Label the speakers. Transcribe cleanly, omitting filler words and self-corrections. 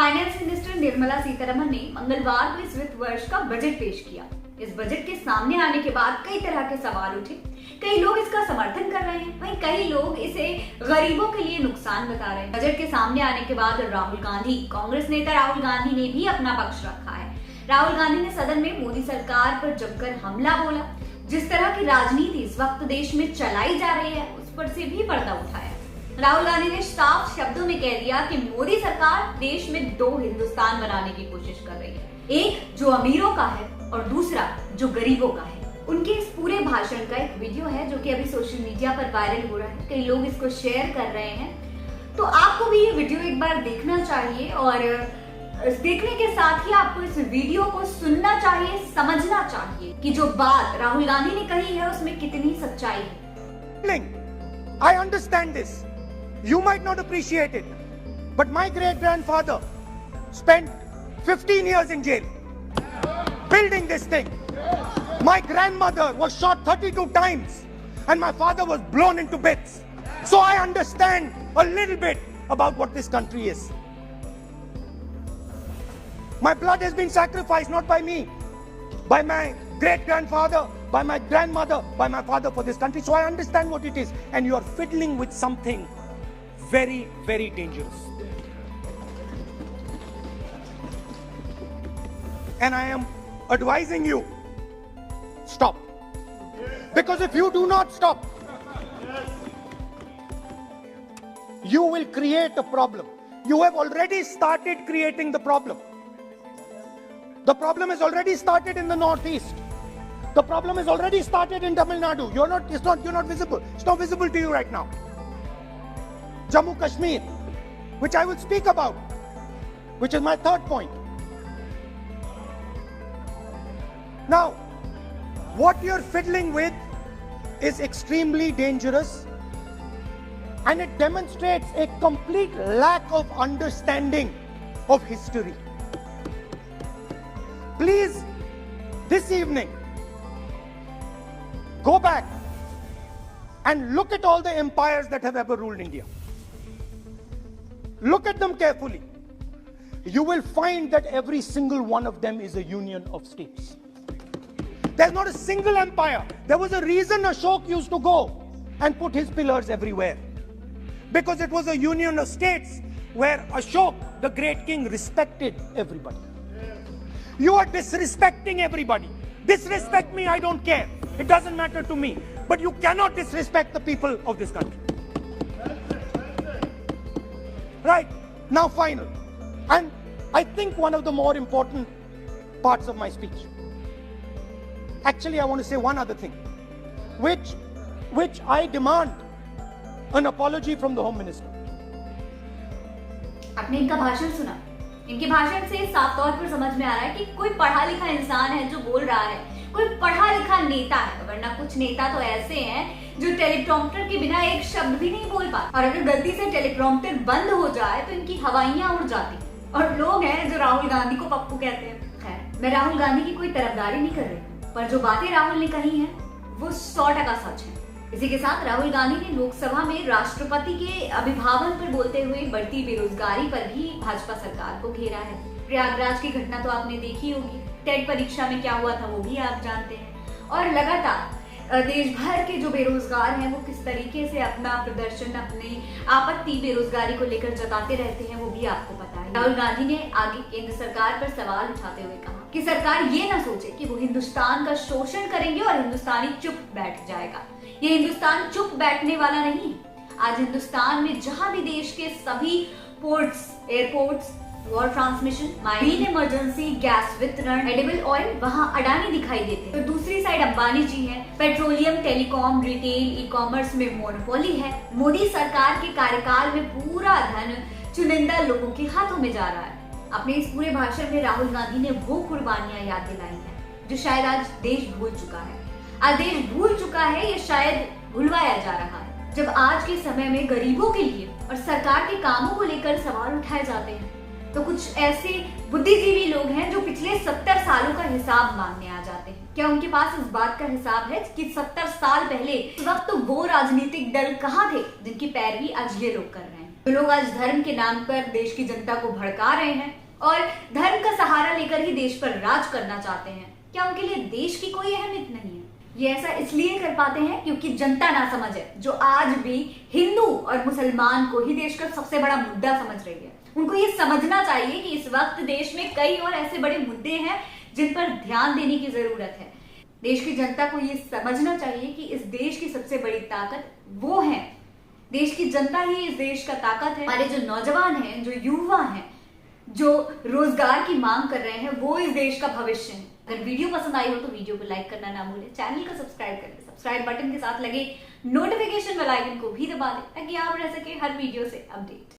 Speaker 1: Finance minister Nirmala Sitharaman ने मंगलवार को इस वित्त वर्ष का बजट पेश किया। इस बजट के सामने आने के बाद कई तरह के सवाल उठे। कई लोग इसका समर्थन कर रहे हैं, वहीं कई लोग इसे गरीबों के लिए नुकसान बता रहे हैं। बजट के सामने आने के बाद राहुल गांधी, कांग्रेस नेता राहुल गांधी ने भी अपना पक्ष रखा है। राहुल गांधी ने सदन में मोदी सरकार पर जमकर हमला बोला। जिस तरह की राजनीति इस वक्त देश में चलाई जा रही है, उस पर से भी पर्दा उठाया। राहुल गांधी ने साफ शब्दों में कह दिया कि मोदी सरकार देश में दो हिंदुस्तान बनाने की कोशिश कर रही है, एक जो अमीरों का है और दूसरा जो गरीबों का है। उनके इस पूरे भाषण का एक वीडियो है जो कि अभी सोशल मीडिया पर वायरल हो रहा है। कई लोग इसको शेयर कर रहे हैं, तो आपको भी ये वीडियो एक बार देखना चाहिए और देखने के साथ ही आपको इस वीडियो को सुनना चाहिए, समझना चाहिए कि जो बात राहुल गांधी ने कही है उसमें कितनी सच्चाई है।
Speaker 2: I understand this. You might not appreciate it, but my great-grandfather spent 15 years in jail building this thing. My grandmother was shot 32 times and my father was blown into bits. So I understand a little bit about what this country is. My blood has been sacrificed not by me, by my great-grandfather, by my grandmother, by my father for this country. So I understand what it is. And you are fiddling with something very, very dangerous. And I am advising you, stop. Because if you do not stop, you will create a problem. You have already started creating the problem. The problem has already started in the northeast. The problem has already started in Tamil Nadu. You're not visible. It's not visible to you right now. Jammu Kashmir, which I will speak about, which is my third point. Now, what you're fiddling with is extremely dangerous, and it demonstrates a complete lack of understanding of history. Please, this evening, go back and look at all the empires that have ever ruled India. Look at them carefully. You will find that every single one of them is a union of states. There's not a single empire. There was a reason Ashok used to go and put his pillars everywhere. Because it was a union of states where Ashok, the great king, respected everybody. You are disrespecting everybody. Disrespect me, I don't care. It doesn't matter to me. But you cannot disrespect the people of this country. Right. Now final. And I think one of the more important parts of my speech. Actually, I want to say one other thing, which I demand an apology from the Home Minister.
Speaker 1: आपने इनका भाषण सुना? इनके भाषण से साफ तौर पर समझ में आ रहा है कि कोई पढ़ा लिखा इंसान है जो बोल रहा है, कोई पढ़ा लिखा नेता है। वरना कुछ नेता तो ऐसे हैं जो टेलीप्रॉम्प्टर के बिना एक शब्द भी नहीं बोल पाते, और अगर गलती से टेलीप्रॉम्प्टर बंद हो जाए तो इनकी हवाइयां उड़ जाती। और लोग हैं जो राहुल गांधी को पप्पू कहते हैं। खैर, मैं राहुल गांधी की कोई तरफदारी नहीं कर रही, पर जो बातें राहुल ने कही हैं वो 100% सच है। इसी के साथ राहुल गांधी ने लोकसभा में राष्ट्रपति के अभिभाषण पर बोलते हुए बढ़ती बेरोजगारी पर भी भाजपा सरकार को घेरा है। प्रयागराज की घटना तो आपने देखी होगी, टेट परीक्षा में क्या हुआ था वो भी आप जानते हैं। और लगातार देश भर के जो बेरोजगार हैं वो किस तरीके से अपना प्रदर्शन, अपनी आपत्ति बेरोजगारी को लेकर जताते रहते हैं, वो भी आपको पता है। राहुल गांधी ने आगे केंद्र सरकार पर सवाल उठाते हुए कहा कि सरकार ये ना सोचे कि वो हिंदुस्तान का शोषण करेंगे और हिंदुस्तानी चुप बैठ जाएगा। ये हिंदुस्तान चुप बैठने वाला नहीं। आज हिंदुस्तान में जहां भी देश के सभी ports, airports, war transmission, mining, emergency gas वितरण, एडिबल ऑयल, वहां अडानी दिखाई देते हैं। तो दूसरी साइड अंबानी जी हैं। Petroleum, telecom, retail, e commerce में मोनोपोली है। मोदी सरकार के कार्यकाल में पूरा धन चुनिंदा लोगों के हाथों में जा रहा है। अपने इस पूरे भाषण में राहुल गांधी ने वो कुर्बानियां याद दिलाई हैं जो शायद आज देश भूल चुका है। आज देश भूल चुका है, ये शायद भुलवाया जा रहा है। जब आज के समय में गरीबों के लिए और सरकार के कामों को लेकर सवाल उठाए जाते हैं, तो कुछ ऐसे बुद्धिजीवी लोग हैं जो पिछले 70 सालों का हिसाब मांगने आ जाते हैं। क्या उनके पास इस बात का हिसाब है कि 70 साल पहले इस वक्त वो राजनीतिक दल कहां थे जिनकी पैरवी आज ये लोग कर रहे हैं? जो लोग आज धर्म के नाम पर देश की जनता को भड़का रहे हैं और धर्म का सहारा लेकर ही देश पर राज करना चाहते हैं, क्या उनके लिए देश की कोई अहमियत नहीं है? ये ऐसा इसलिए कर पाते हैं क्योंकि जनता ना समझ है, जो आज भी हिंदू और मुसलमान को ही देश का सबसे बड़ा मुद्दा समझ रही है। उनको ये समझना चाहिए कि इस वक्त देश में कई और ऐसे बड़े मुद्दे हैं जिन पर ध्यान देने की जरूरत है। देश की जनता को ये समझना चाहिए कि इस देश की सबसे बड़ी ताकत वो है, देश की जनता ही इस देश का ताकत है। हमारे जो नौजवान हैं, जो युवा हैं, जो रोजगार की मांग कर रहे हैं, वो इस देश का भविष्य है। अगर वीडियो पसंद आई हो तो वीडियो को लाइक करना ना भूलें, चैनल को सब्सक्राइब कर लें, सब्सक्राइब बटन के साथ लगे नोटिफिकेशन बेल आइकन को भी दबा दें ताकि आप रह सके हर वीडियो से अपडेट।